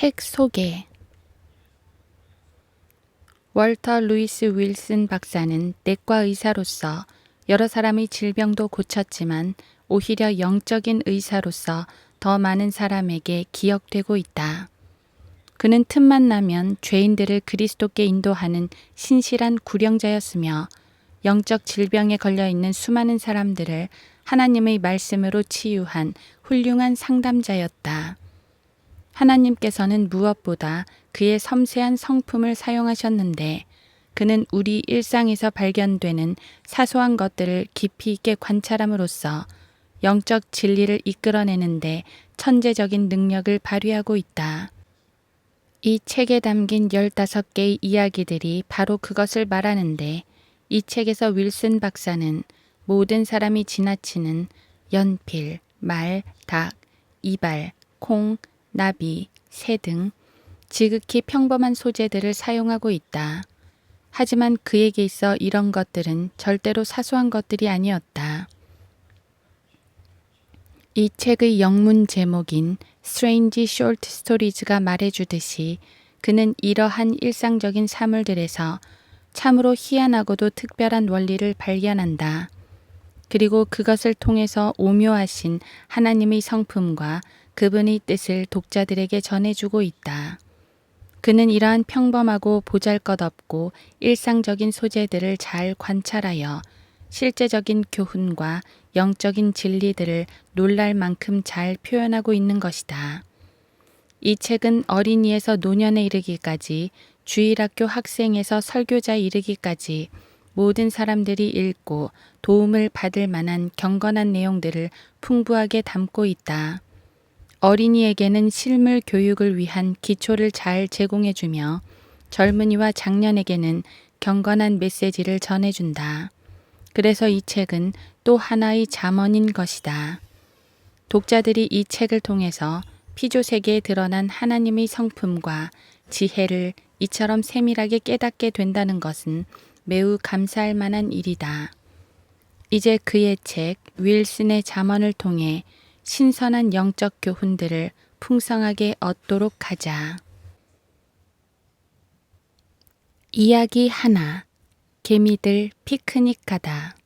책 소개. 월터 루이스 윌슨 박사는 내과 의사로서 여러 사람의 질병도 고쳤지만 오히려 영적인 의사로서 더 많은 사람에게 기억되고 있다. 그는 틈만 나면 죄인들을 그리스도께 인도하는 신실한 구령자였으며 영적 질병에 걸려있는 수많은 사람들을 하나님의 말씀으로 치유한 훌륭한 상담자였다. 하나님께서는 무엇보다 그의 섬세한 성품을 사용하셨는데 그는 우리 일상에서 발견되는 사소한 것들을 깊이 있게 관찰함으로써 영적 진리를 이끌어내는데 천재적인 능력을 발휘하고 있다. 이 책에 담긴 15개의 이야기들이 바로 그것을 말하는데 이 책에서 윌슨 박사는 모든 사람이 지나치는 연필, 말, 닭, 이발, 콩, 나비, 새 등 지극히 평범한 소재들을 사용하고 있다. 하지만 그에게 있어 이런 것들은 절대로 사소한 것들이 아니었다. 이 책의 영문 제목인 Strange Short Stories가 말해주듯이 그는 이러한 일상적인 사물들에서 참으로 희한하고도 특별한 원리를 발견한다. 그리고 그것을 통해서 오묘하신 하나님의 성품과 그분의 뜻을 독자들에게 전해주고 있다. 그는 이러한 평범하고 보잘것없고 일상적인 소재들을 잘 관찰하여 실제적인 교훈과 영적인 진리들을 놀랄 만큼 잘 표현하고 있는 것이다. 이 책은 어린이에서 노년에 이르기까지 주일학교 학생에서 설교자에 이르기까지 모든 사람들이 읽고 도움을 받을 만한 경건한 내용들을 풍부하게 담고 있다. 어린이에게는 실물 교육을 위한 기초를 잘 제공해주며 젊은이와 장년에게는 경건한 메시지를 전해준다. 그래서 이 책은 또 하나의 잠언인 것이다. 독자들이 이 책을 통해서 피조세계에 드러난 하나님의 성품과 지혜를 이처럼 세밀하게 깨닫게 된다는 것은 매우 감사할 만한 일이다. 이제 그의 책 윌슨의 잠언을 통해 신선한 영적 교훈들을 풍성하게 얻도록 하자. 이야기 하나. 개미들 피크닉 가다.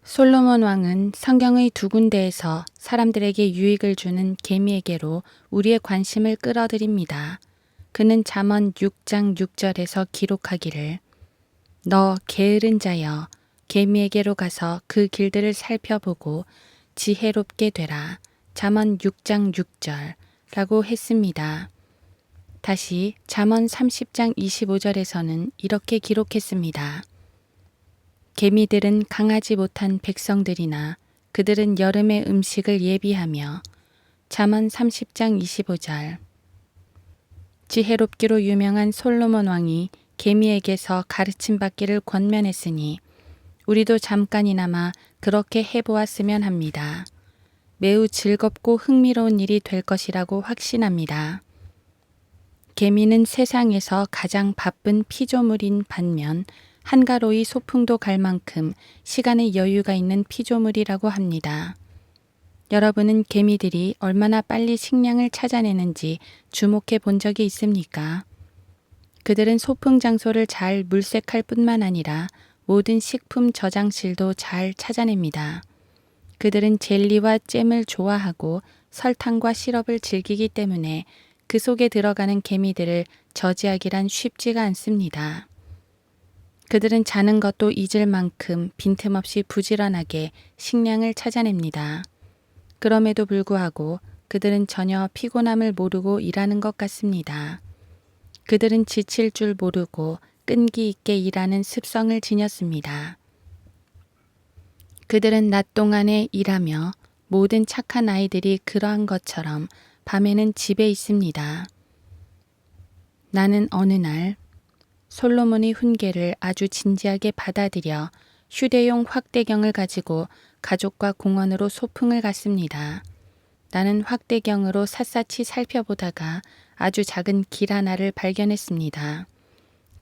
솔로몬 왕은 성경의 두 군데에서 사람들에게 유익을 주는 개미에게로 우리의 관심을 끌어들입니다. 그는 잠언 6장 6절에서 기록하기를 너 게으른 자여 개미에게로 가서 그 길들을 살펴보고 지혜롭게 되라. 잠언 6장 6절 라고 했습니다. 다시 잠언 30장 25절에서는 이렇게 기록했습니다. 개미들은 강하지 못한 백성들이나 그들은 여름의 음식을 예비하며 잠언 30장 25절 지혜롭기로 유명한 솔로몬 왕이 개미에게서 가르침 받기를 권면했으니 우리도 잠깐이나마 그렇게 해보았으면 합니다. 매우 즐겁고 흥미로운 일이 될 것이라고 확신합니다. 개미는 세상에서 가장 바쁜 피조물인 반면 한가로이 소풍도 갈 만큼 시간의 여유가 있는 피조물이라고 합니다. 여러분은 개미들이 얼마나 빨리 식량을 찾아내는지 주목해 본 적이 있습니까? 그들은 소풍 장소를 잘 물색할 뿐만 아니라 모든 식품 저장실도 잘 찾아냅니다. 그들은 젤리와 잼을 좋아하고 설탕과 시럽을 즐기기 때문에 그 속에 들어가는 개미들을 저지하기란 쉽지가 않습니다. 그들은 자는 것도 잊을 만큼 빈틈없이 부지런하게 식량을 찾아냅니다. 그럼에도 불구하고 그들은 전혀 피곤함을 모르고 일하는 것 같습니다. 그들은 지칠 줄 모르고 끈기 있게 일하는 습성을 지녔습니다. 그들은 낮 동안에 일하며 모든 착한 아이들이 그러한 것처럼 밤에는 집에 있습니다. 나는 어느 날 솔로몬의 훈계를 아주 진지하게 받아들여 휴대용 확대경을 가지고 가족과 공원으로 소풍을 갔습니다. 나는 확대경으로 샅샅이 살펴보다가 아주 작은 길 하나를 발견했습니다.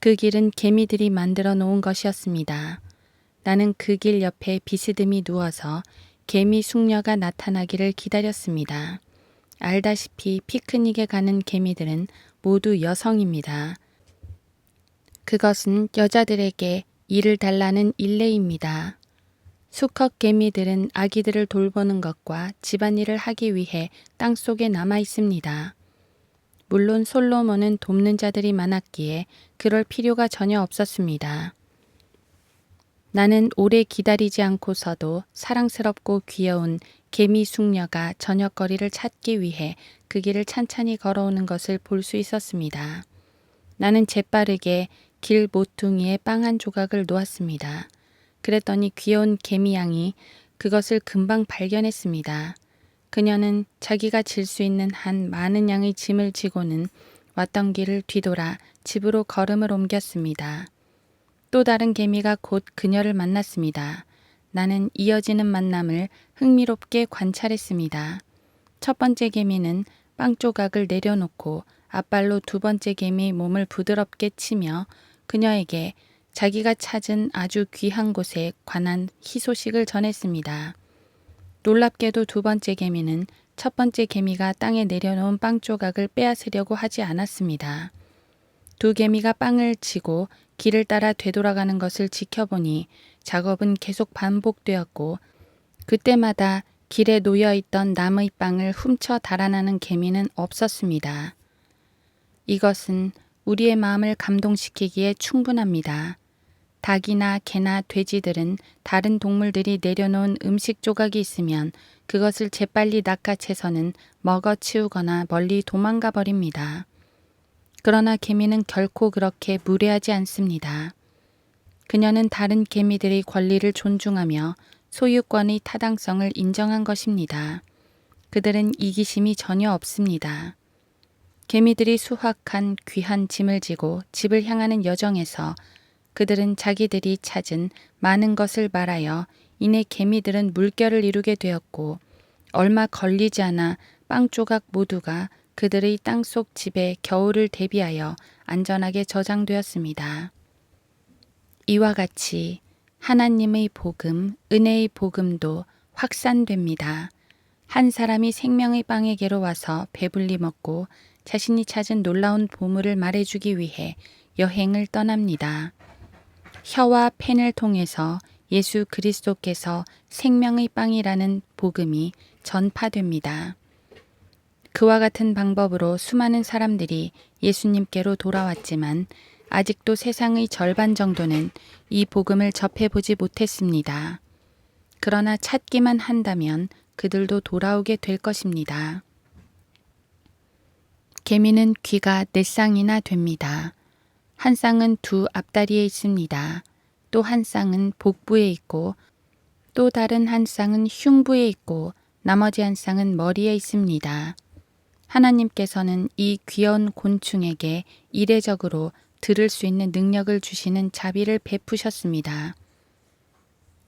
그 길은 개미들이 만들어 놓은 것이었습니다. 나는 그 길 옆에 비스듬히 누워서 개미 숙녀가 나타나기를 기다렸습니다. 알다시피 피크닉에 가는 개미들은 모두 여성입니다. 그것은 여자들에게 일을 달라는 일례입니다. 수컷 개미들은 아기들을 돌보는 것과 집안일을 하기 위해 땅속에 남아 있습니다. 물론 솔로몬은 돕는 자들이 많았기에 그럴 필요가 전혀 없었습니다. 나는 오래 기다리지 않고서도 사랑스럽고 귀여운 개미 숙녀가 저녁거리를 찾기 위해 그 길을 찬찬히 걸어오는 것을 볼 수 있었습니다. 나는 재빠르게 길 모퉁이에 빵 한 조각을 놓았습니다. 그랬더니 귀여운 개미 양이 그것을 금방 발견했습니다. 그녀는 자기가 질 수 있는 한 많은 양의 짐을 지고는 왔던 길을 뒤돌아 집으로 걸음을 옮겼습니다. 또 다른 개미가 곧 그녀를 만났습니다. 나는 이어지는 만남을 흥미롭게 관찰했습니다. 첫 번째 개미는 빵 조각을 내려놓고 앞발로 두 번째 개미의 몸을 부드럽게 치며 그녀에게 자기가 찾은 아주 귀한 곳에 관한 희소식을 전했습니다. 놀랍게도 두 번째 개미는 첫 번째 개미가 땅에 내려놓은 빵 조각을 빼앗으려고 하지 않았습니다. 두 개미가 빵을 치고 길을 따라 되돌아가는 것을 지켜보니 작업은 계속 반복되었고 그때마다 길에 놓여있던 남의 빵을 훔쳐 달아나는 개미는 없었습니다. 이것은 우리의 마음을 감동시키기에 충분합니다. 닭이나 개나 돼지들은 다른 동물들이 내려놓은 음식 조각이 있으면 그것을 재빨리 낚아채서는 먹어치우거나 멀리 도망가 버립니다. 그러나 개미는 결코 그렇게 무례하지 않습니다. 그녀는 다른 개미들의 권리를 존중하며 소유권의 타당성을 인정한 것입니다. 그들은 이기심이 전혀 없습니다. 개미들이 수확한 귀한 짐을 지고 집을 향하는 여정에서 그들은 자기들이 찾은 많은 것을 말하여 이내 개미들은 물결을 이루게 되었고 얼마 걸리지 않아 빵 조각 모두가 그들의 땅속 집에 겨울을 대비하여 안전하게 저장되었습니다. 이와 같이 하나님의 복음, 은혜의 복음도 확산됩니다. 한 사람이 생명의 빵에게로 와서 배불리 먹고 자신이 찾은 놀라운 보물을 말해주기 위해 여행을 떠납니다. 혀와 펜을 통해서 예수 그리스도께서 생명의 빵이라는 복음이 전파됩니다. 그와 같은 방법으로 수많은 사람들이 예수님께로 돌아왔지만 아직도 세상의 절반 정도는 이 복음을 접해보지 못했습니다. 그러나 찾기만 한다면 그들도 돌아오게 될 것입니다. 개미는 귀가 4쌍이나 됩니다. 한 쌍은 두 앞다리에 있습니다. 또 한 쌍은 복부에 있고 또 다른 한 쌍은 흉부에 있고 나머지 한 쌍은 머리에 있습니다. 하나님께서는 이 귀여운 곤충에게 이례적으로 들을 수 있는 능력을 주시는 자비를 베푸셨습니다.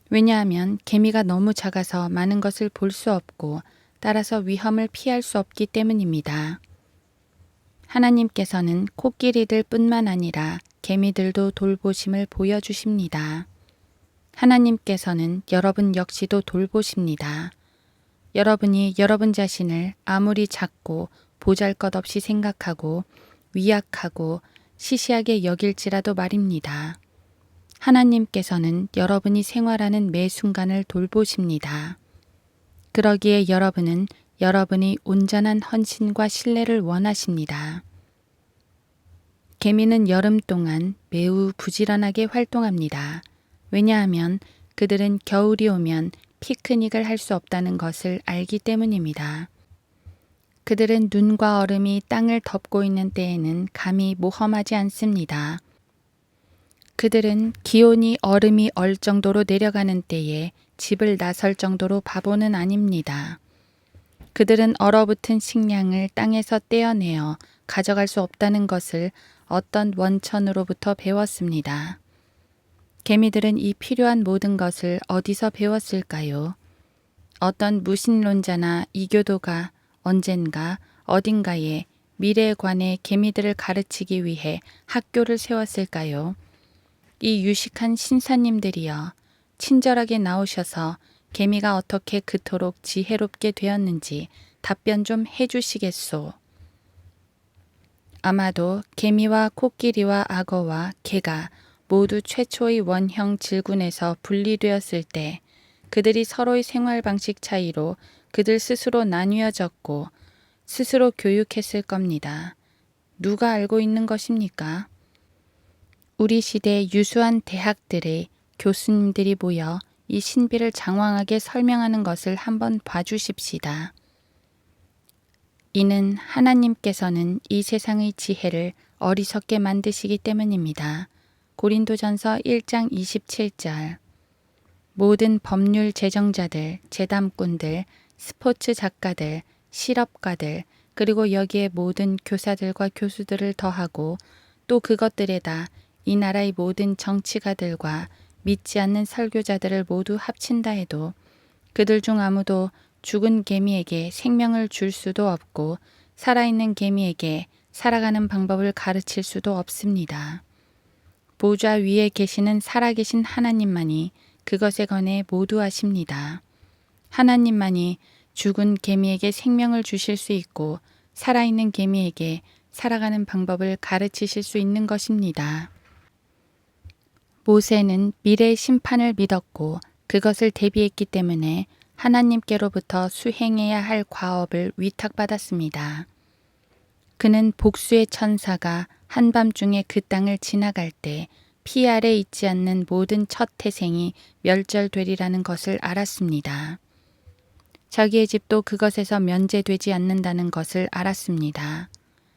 왜냐하면 개미가 너무 작아서 많은 것을 볼 수 없고 따라서 위험을 피할 수 없기 때문입니다. 하나님께서는 코끼리들 뿐만 아니라 개미들도 돌보심을 보여주십니다. 하나님께서는 여러분 역시도 돌보십니다. 여러분이 여러분 자신을 아무리 작고 보잘것없이 생각하고 위약하고 시시하게 여길지라도 말입니다. 하나님께서는 여러분이 생활하는 매 순간을 돌보십니다. 그러기에 여러분은 여러분이 온전한 헌신과 신뢰를 원하십니다. 개미는 여름 동안 매우 부지런하게 활동합니다. 왜냐하면 그들은 겨울이 오면 피크닉을 할 수 없다는 것을 알기 때문입니다. 그들은 눈과 얼음이 땅을 덮고 있는 때에는 감히 모험하지 않습니다. 그들은 기온이 얼음이 얼 정도로 내려가는 때에 집을 나설 정도로 바보는 아닙니다. 그들은 얼어붙은 식량을 땅에서 떼어내어 가져갈 수 없다는 것을 어떤 원천으로부터 배웠습니다. 개미들은 이 필요한 모든 것을 어디서 배웠을까요? 어떤 무신론자나 이교도가 언젠가 어딘가에 미래에 관해 개미들을 가르치기 위해 학교를 세웠을까요? 이 유식한 신사님들이여, 친절하게 나오셔서 개미가 어떻게 그토록 지혜롭게 되었는지 답변 좀 해주시겠소. 아마도 개미와 코끼리와 악어와 개가 모두 최초의 원형 질군에서 분리되었을 때 그들이 서로의 생활 방식 차이로 그들 스스로 나뉘어졌고 스스로 교육했을 겁니다. 누가 알고 있는 것입니까? 우리 시대 유수한 대학들의 교수님들이 모여 이 신비를 장황하게 설명하는 것을 한번 봐주십시다. 이는 하나님께서는 이 세상의 지혜를 어리석게 만드시기 때문입니다. 고린도전서 1장 27절. 모든 법률 제정자들, 재담꾼들, 스포츠 작가들, 실업가들, 그리고 여기에 모든 교사들과 교수들을 더하고 또 그것들에다 이 나라의 모든 정치가들과 믿지 않는 설교자들을 모두 합친다 해도 그들 중 아무도 죽은 개미에게 생명을 줄 수도 없고 살아있는 개미에게 살아가는 방법을 가르칠 수도 없습니다. 보좌 위에 계시는 살아계신 하나님만이 그것에 관해 모두 아십니다. 하나님만이 죽은 개미에게 생명을 주실 수 있고 살아있는 개미에게 살아가는 방법을 가르치실 수 있는 것입니다. 모세는 미래의 심판을 믿었고 그것을 대비했기 때문에 하나님께로부터 수행해야 할 과업을 위탁받았습니다. 그는 복수의 천사가 한밤중에 그 땅을 지나갈 때 피 아래 있지 않는 모든 첫 태생이 멸절되리라는 것을 알았습니다. 자기의 집도 그것에서 면제되지 않는다는 것을 알았습니다.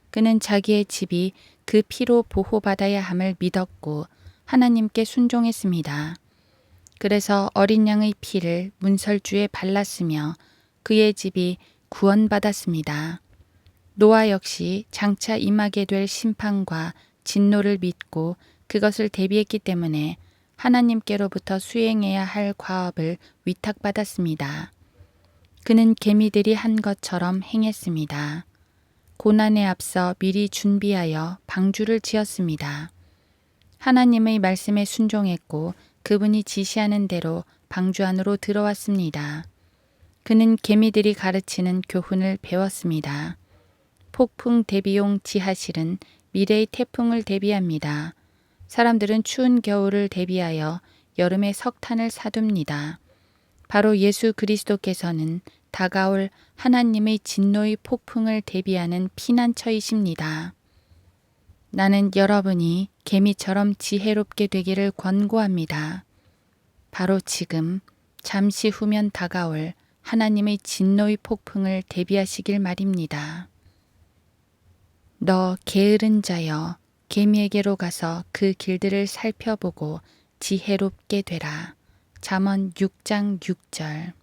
그는 자기의 집이 그 피로 보호받아야 함을 믿었고 하나님께 순종했습니다. 그래서 어린 양의 피를 문설주에 발랐으며 그의 집이 구원받았습니다. 노아 역시 장차 임하게 될 심판과 진노를 믿고 그것을 대비했기 때문에 하나님께로부터 수행해야 할 과업을 위탁받았습니다. 그는 개미들이 한 것처럼 행했습니다. 고난에 앞서 미리 준비하여 방주를 지었습니다. 하나님의 말씀에 순종했고 그분이 지시하는 대로 방주 안으로 들어왔습니다. 그는 개미들이 가르치는 교훈을 배웠습니다. 폭풍 대비용 지하실은 미래의 태풍을 대비합니다. 사람들은 추운 겨울을 대비하여 여름에 석탄을 사둡니다. 바로 예수 그리스도께서는 다가올 하나님의 진노의 폭풍을 대비하는 피난처이십니다. 나는 여러분이 개미처럼 지혜롭게 되기를 권고합니다. 바로 지금 잠시 후면 다가올 하나님의 진노의 폭풍을 대비하시길 말입니다. 너 게으른 자여, 개미에게로 가서 그 길들을 살펴보고 지혜롭게 되라. 잠언 6장 6절.